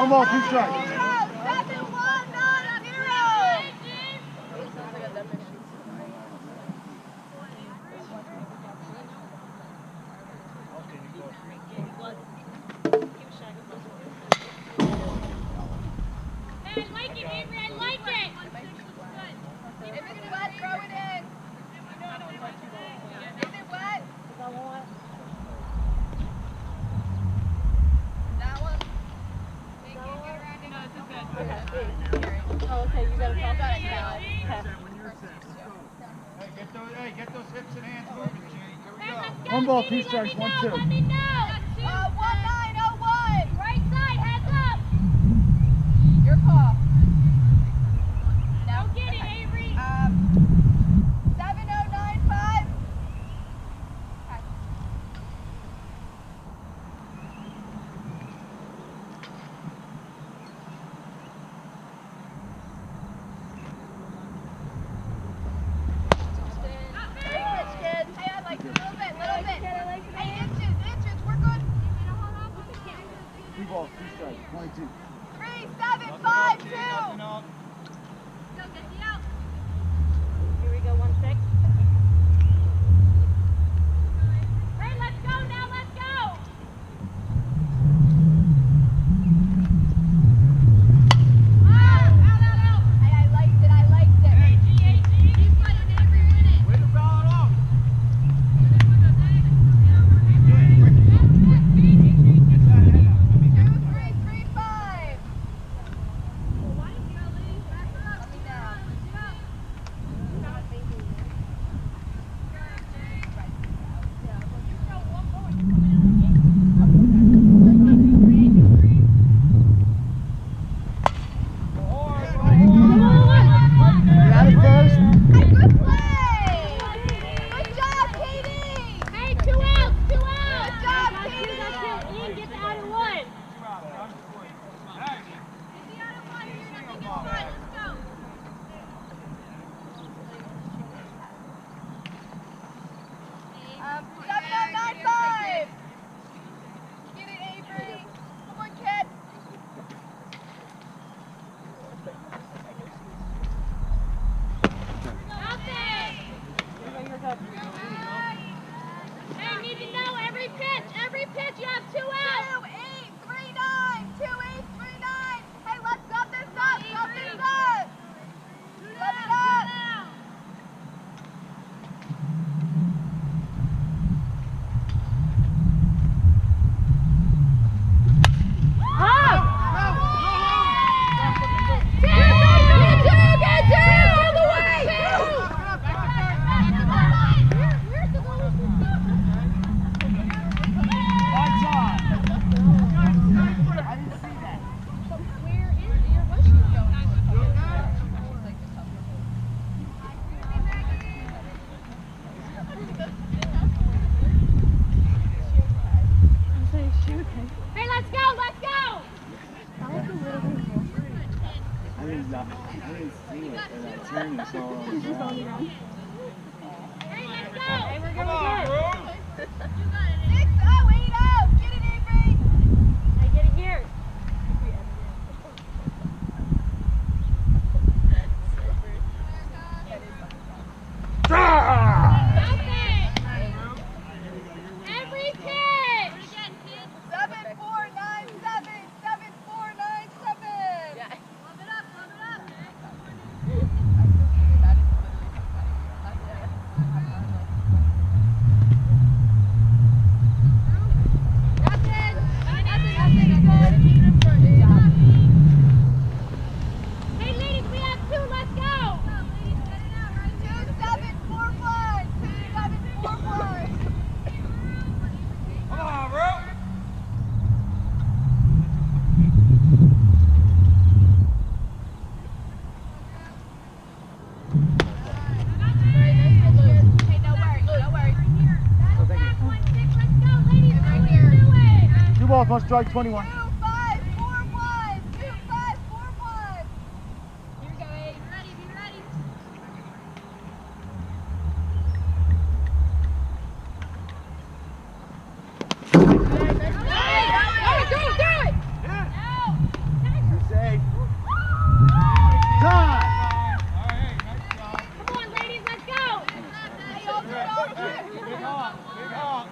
One ball, 2 strikes. One ball, 2 strikes, 1, 2. 1901. Right side, heads up. Your call. No. Go get it, Avery. 7095. 2 balls, 2 strikes, 22. 3, 7, 5, 2. Go, get the out. Here we go, 1-6. Hey, let's go now, let's go. Hey, I liked it, I liked it. He's letting Avery win it. Way to foul it off. 2, 3, 3, 5. Got it first. Hey, good play. Good job, Katie. Hey, 2 outs, 2 Good outs. job, Got Katie. Ian, get the out of one. Get the out of one, you're nothing in front. Let's go. Um, 7095. Get it, Avery. Come on, kid. Nothing. Hey, need to know every pitch you have 2 outs. 2, 8, 3, 9. 2, 8, 3, 9. Hey, let's sub this up. Sub this up. Sub it up. Lights on. I didn't see that. Hey, let's go, let's go. I didn't see it, but I turned and saw it on the ground. Hey, let's go. Hey, we're Come going on, good. bro. 6, 0, 8, 0. Get it, Avery. Hey, get it here. Every pitch. 7497. 7497. Yeah. Love it up, love it up. Hey, ladies, we have 2, let's go. 2741. 2741. Come on, bro. Hey, no worries, no worries. Oh, thank you. 1-6, let's go, ladies. Right Let's here. do it. 2 balls, 1 strike, 21. 2541. 2541. Here we go, Abe. Be ready, be ready. You say. Time. All right, nice job. Come on, ladies, let's go. Big hawk, big hawk.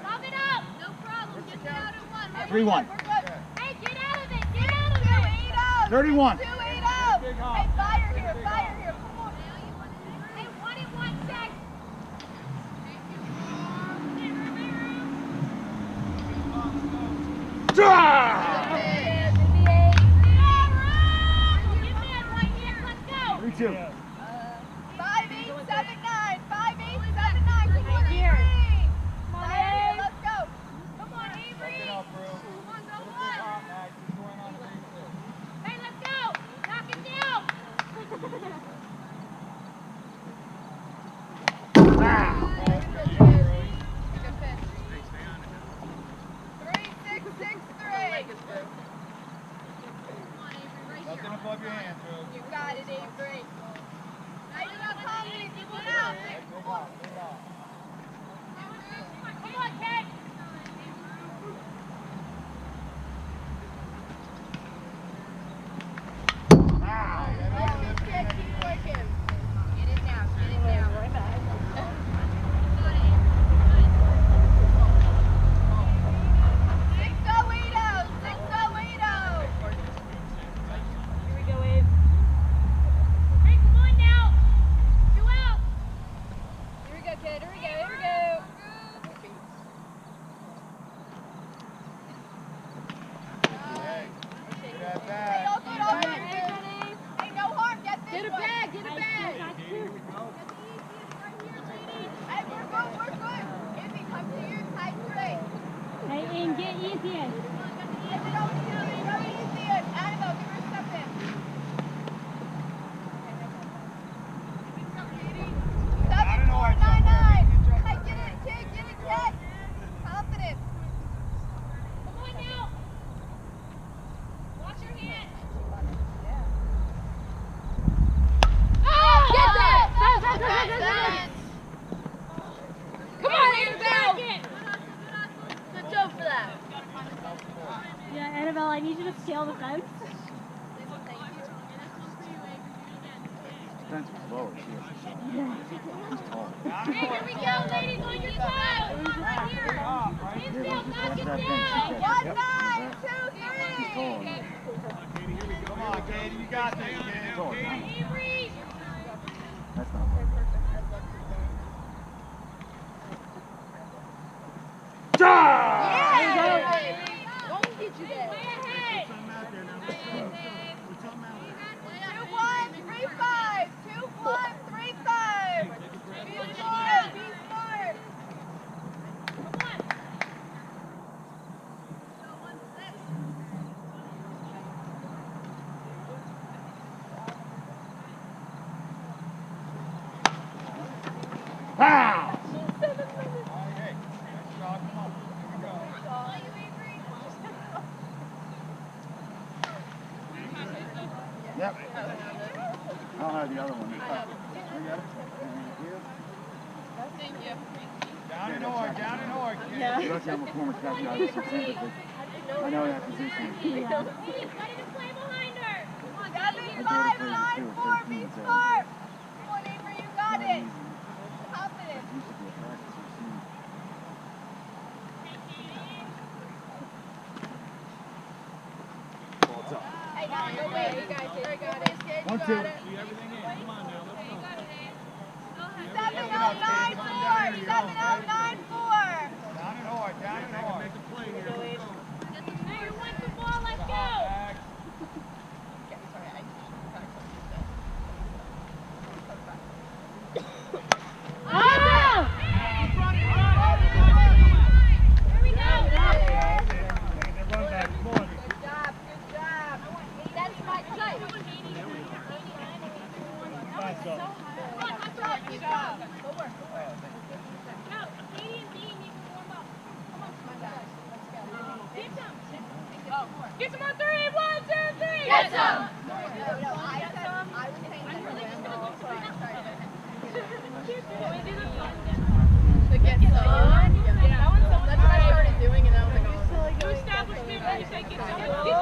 Lob it up. No problem. Get the out of one. 3-1. We're good. Hey, get out of it. Get out of it. 31. 280. Hey, fire here, fire here. Come on. Hey, 1 and 1 sec. Drive. Get mad right here. Let's go. 3-2. 5879. 5879. Come on, Right here. Avery. Come on, Fire here, Abe. let's go. Come on, Avery. Get up, bro. Come on, go Big one. hawk, Max. He's going on base hit. Hey, let's go. Knock it down. Good pitch. 3663. Nothing above your hands, bro. You got it, Avery. Nice job, Tommy. Keep it out. Big hawk, big hawk. Come on, Kate. Yeah, Annabelle, I need you to scale the fence. Fence was lower. She has to show. She's tall. Hey, here we go, ladies, on your toes. Come on, right here. Hands down, knock it down. 1, 9, 2, 3. She's tall. Come on, Katie, you got this, She's kid. tall. Avery. That's not bad. Yeah! Won't get you there. Way ahead. 2-1-3-5. 2-1-3-5. Be smart. Be smart. Come on. Pow! Hey, nice shot. Come on. Here we go. Yep. I'll have the other one. I got it. Thank you. Down and hard, down and hard, kid. You don't see how McCormick's got you out of 600, but I know that position. Ladies, ready to play behind her. Come on, Gabi. 75-9-4. Be smart. Come on, Avery, you got it. Confident. You should be a practice receiver. Hey, no way. You guys got it. You 1, got 2. it. 7094. 7094. Down and hard, down and hard. Hey, who wants the ball? Let's go. Back. Oh! Here we go. Good job. Good job. That's my type. Come on, Good job. Good job. Go work. go. Katie and Dean need to warm up. Come on, guys. Get some. Get some on 3. 1, 2, 3. Get some. No, I said I was saying that. Can we do this one? To get some. Yeah. That's what I started doing, and I was like, oh. New establishment when you say get some. Get